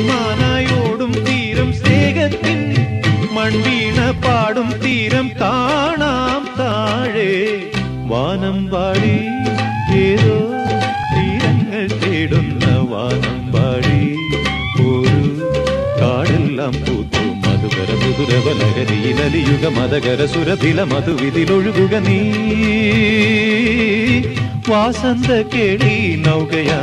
മാനായോടും തീരം സ്നേഹത്തിൻ മൺവീണ പാടും തീരം കാണാം താഴെ വാനം പാടി ഏതോ തീരങ്ങൾ തേടുന്ന വാനം പാടി ഒരു കാടെല്ലാം പൂത്തു മധുകര മധുരവലഹരിയിലലിയുക മതകര സുരഭില മധുവിതിലൊഴുകുക നീ വാസന്ത കേളി നൗകയാ